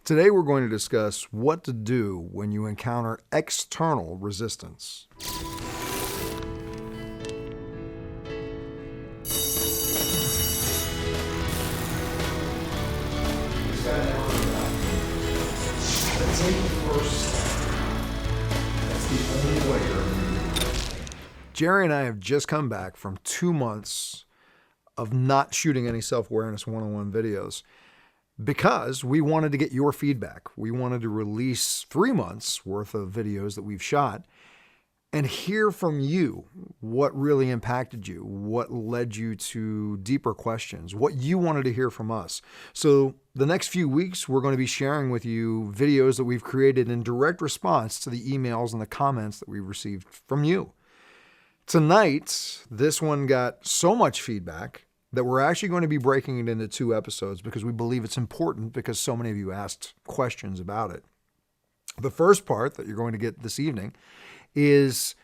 Today we're going to discuss what to do when you encounter external resistance. Jerry and I have just come back from 2 months of not shooting any self-awareness one-on-one videos because we wanted to get your feedback. We wanted to release 3 months worth of videos that we've shot and hear from you what really impacted you, what led you to deeper questions, what you wanted to hear from us. So the next few weeks, we're going to be sharing with you videos that we've created in direct response to the emails and the comments that we've received from you. Tonight, this one got so much feedback that we're actually going to be breaking it into 2 episodes because we believe it's important because so many of you asked questions about it. The first part that you're going to get this evening is,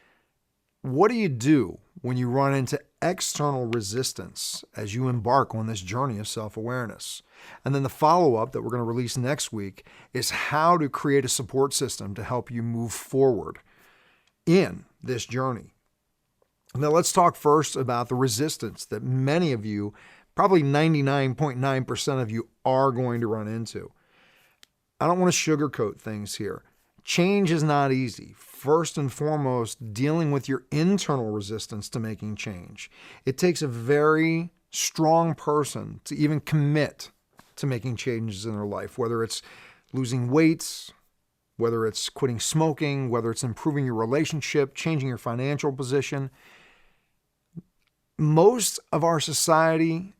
what do you do when you run into external resistance as you embark on this journey of self-awareness? And then the follow-up that we're going to release next week is how to create a support system to help you move forward in this journey. Now, let's talk first about the resistance that many of you, probably 99.9% of you, are going to run into. I don't want to sugarcoat things here. Change is not easy. First and foremost, dealing with your internal resistance to making change. It takes a very strong person to even commit to making changes in their life, whether it's losing weight, whether it's quitting smoking, whether it's improving your relationship, changing your financial position. Most of our society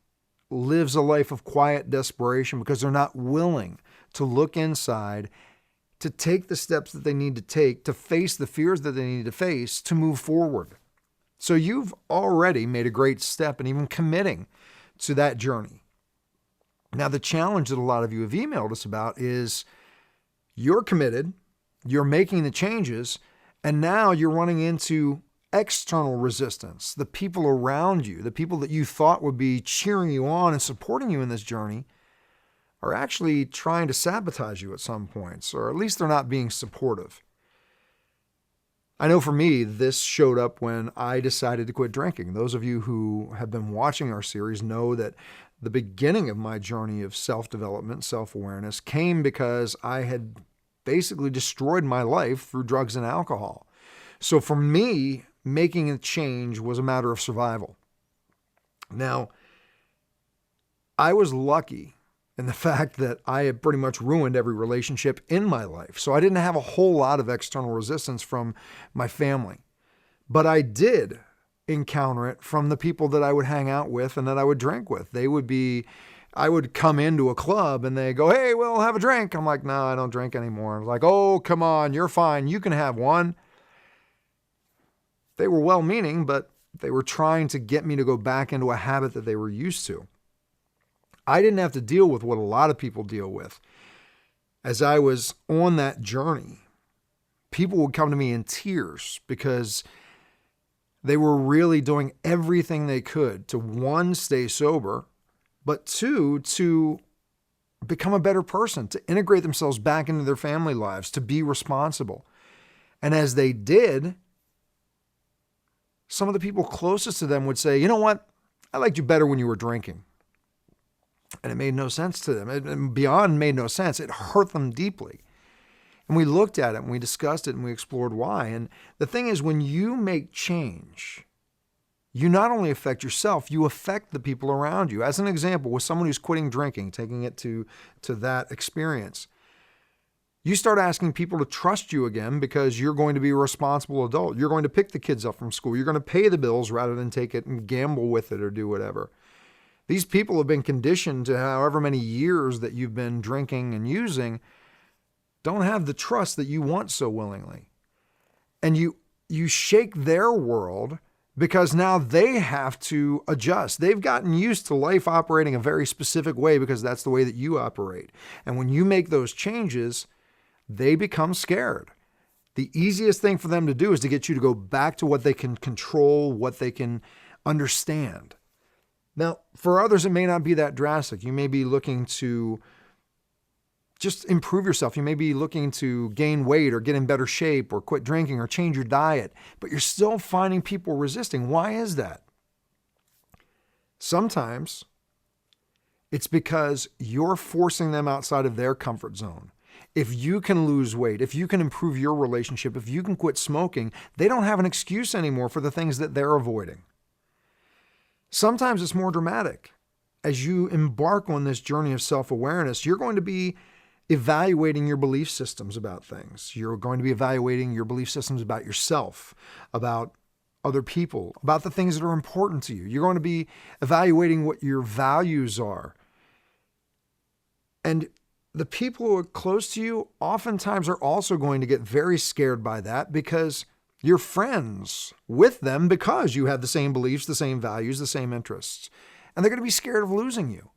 lives a life of quiet desperation because they're not willing to look inside, to take the steps that they need to take, to face the fears that they need to face, to move forward. So you've already made a great step in even committing to that journey. Now, the challenge that a lot of you have emailed us about is you're committed, you're making the changes, and now you're running into external resistance. The people around you, the people that you thought would be cheering you on and supporting you in this journey, are actually trying to sabotage you at some points, or at least they're not being supportive. I know for me, this showed up when I decided to quit drinking. Those of you who have been watching our series know that the beginning of my journey of self-development, self-awareness, came because I had basically destroyed my life through drugs and alcohol. So for me, making a change was a matter of survival. Now, I was lucky in the fact that I had pretty much ruined every relationship in my life. So I didn't have a whole lot of external resistance from my family. But I did encounter it from the people that I would hang out with and that I would drink with. I would come into a club and they go, "Hey, we'll have a drink." I'm like, "No, I don't drink anymore." I was like, "Oh, come on, you're fine. You can have one." They were well-meaning, but they were trying to get me to go back into a habit that they were used to. I didn't have to deal with what a lot of people deal with. As I was on that journey, people would come to me in tears because they were really doing everything they could to, 1, stay sober, but 2, to become a better person, to integrate themselves back into their family lives, to be responsible. And as they did, some of the people closest to them would say, "You know what? I liked you better when you were drinking." And it made no sense to them. It beyond made no sense. It hurt them deeply. And we looked at it and we discussed it and we explored why. And the thing is, when you make change, you not only affect yourself, you affect the people around you. As an example, with someone who's quitting drinking, taking it to that experience, you start asking people to trust you again because you're going to be a responsible adult. You're going to pick the kids up from school. You're going to pay the bills rather than take it and gamble with it or do whatever. These people have been conditioned to however many years that you've been drinking and using, don't have the trust that you want so willingly. And you shake their world because now they have to adjust. They've gotten used to life operating a very specific way because that's the way that you operate. And when you make those changes, they become scared. The easiest thing for them to do is to get you to go back to what they can control, what they can understand. Now, for others, it may not be that drastic. You may be looking to just improve yourself. You may be looking to gain weight or get in better shape or quit drinking or change your diet, but you're still finding people resisting. Why is that? Sometimes it's because you're forcing them outside of their comfort zone. If you can lose weight, if you can improve your relationship, if you can quit smoking, they don't have an excuse anymore for the things that they're avoiding. Sometimes it's more dramatic. As you embark on this journey of self-awareness, you're going to be evaluating your belief systems about things. You're going to be evaluating your belief systems about yourself, about other people, about the things that are important to you. You're going to be evaluating what your values are. And the people who are close to you oftentimes are also going to get very scared by that because you're friends with them because you have the same beliefs, the same values, the same interests. And they're going to be scared of losing you.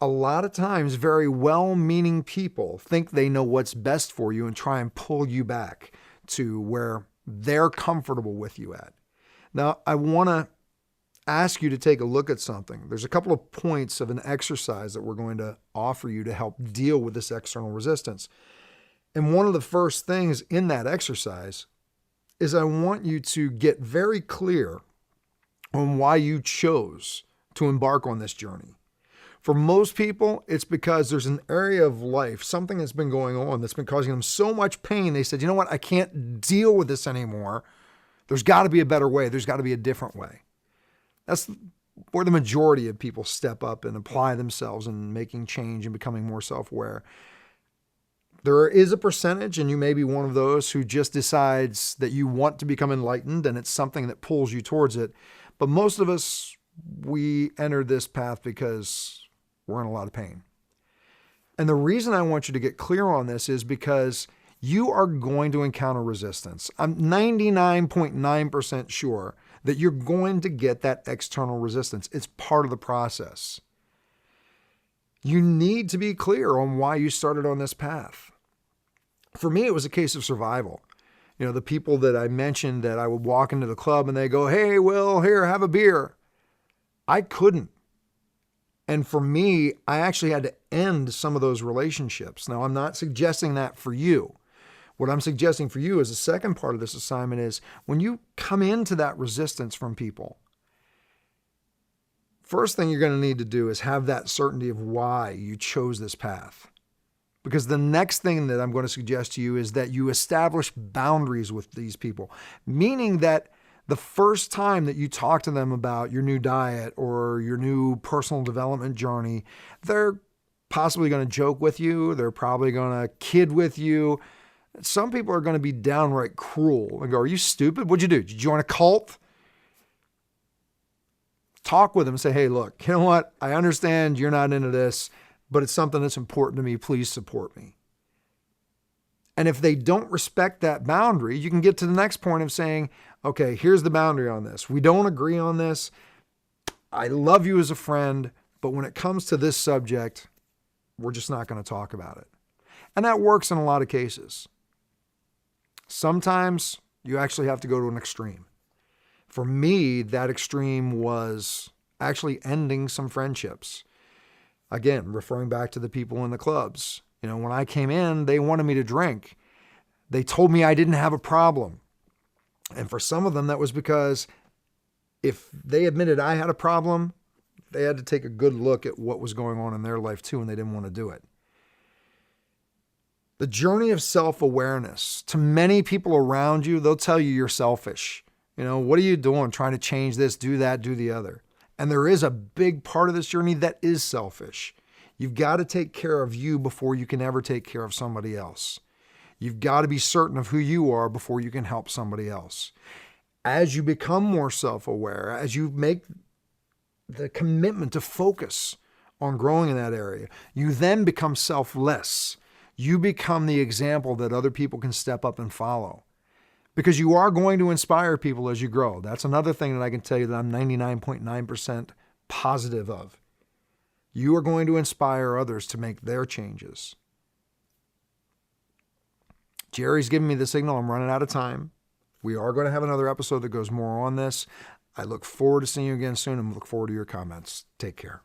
A lot of times, very well-meaning people think they know what's best for you and try and pull you back to where they're comfortable with you at. Now, I want to ask you to take a look at something. There's a couple of points of an exercise that we're going to offer you to help deal with this external resistance. And one of the first things in that exercise is I want you to get very clear on why you chose to embark on this journey. For most people, it's because there's an area of life, something that's been going on that's been causing them so much pain. They said, you know what? I can't deal with this anymore. There's got to be a better way. There's got to be a different way. That's where the majority of people step up and apply themselves in making change and becoming more self-aware. There is a percentage, and you may be one of those who just decides that you want to become enlightened and it's something that pulls you towards it. But most of us, we enter this path because we're in a lot of pain. And the reason I want you to get clear on this is because you are going to encounter resistance. I'm 99.9% sure that you're going to get that external resistance. It's part of the process. You need to be clear on why you started on this path. For me, it was a case of survival. You know, the people that I mentioned that I would walk into the club and they go, hey, Will, here, have a beer. I couldn't. And for me, I actually had to end some of those relationships. Now, I'm not suggesting that for you. What I'm suggesting for you as the second part of this assignment is when you come into that resistance from people, first thing you're going to need to do is have that certainty of why you chose this path. Because the next thing that I'm going to suggest to you is that you establish boundaries with these people, meaning that the first time that you talk to them about your new diet or your new personal development journey, they're possibly going to joke with you. They're probably going to kid with you. Some people are going to be downright cruel and go, are you stupid? What'd you do? Did you join a cult? Talk with them and say, hey, look, you know what? I understand you're not into this, but it's something that's important to me. Please support me. And if they don't respect that boundary, you can get to the next point of saying, okay, here's the boundary on this. We don't agree on this. I love you as a friend, but when it comes to this subject, we're just not going to talk about it. And that works in a lot of cases. Sometimes you actually have to go to an extreme. For me, that extreme was actually ending some friendships. Again, referring back to the people in the clubs. You know, when I came in, they wanted me to drink. They told me I didn't have a problem. And for some of them, that was because if they admitted I had a problem, they had to take a good look at what was going on in their life too, and they didn't want to do it. The journey of self-awareness, to many people around you, they'll tell you you're selfish. You know, what are you doing? Trying to change this, do that, do the other. And there is a big part of this journey that is selfish. You've got to take care of you before you can ever take care of somebody else. You've got to be certain of who you are before you can help somebody else. As you become more self-aware, as you make the commitment to focus on growing in that area, you then become selfless. You become the example that other people can step up and follow. Because you are going to inspire people as you grow. That's another thing that I can tell you that I'm 99.9% positive of. You are going to inspire others to make their changes. Jerry's giving me the signal. I'm running out of time. We are going to have another episode that goes more on this. I look forward to seeing you again soon and look forward to your comments. Take care.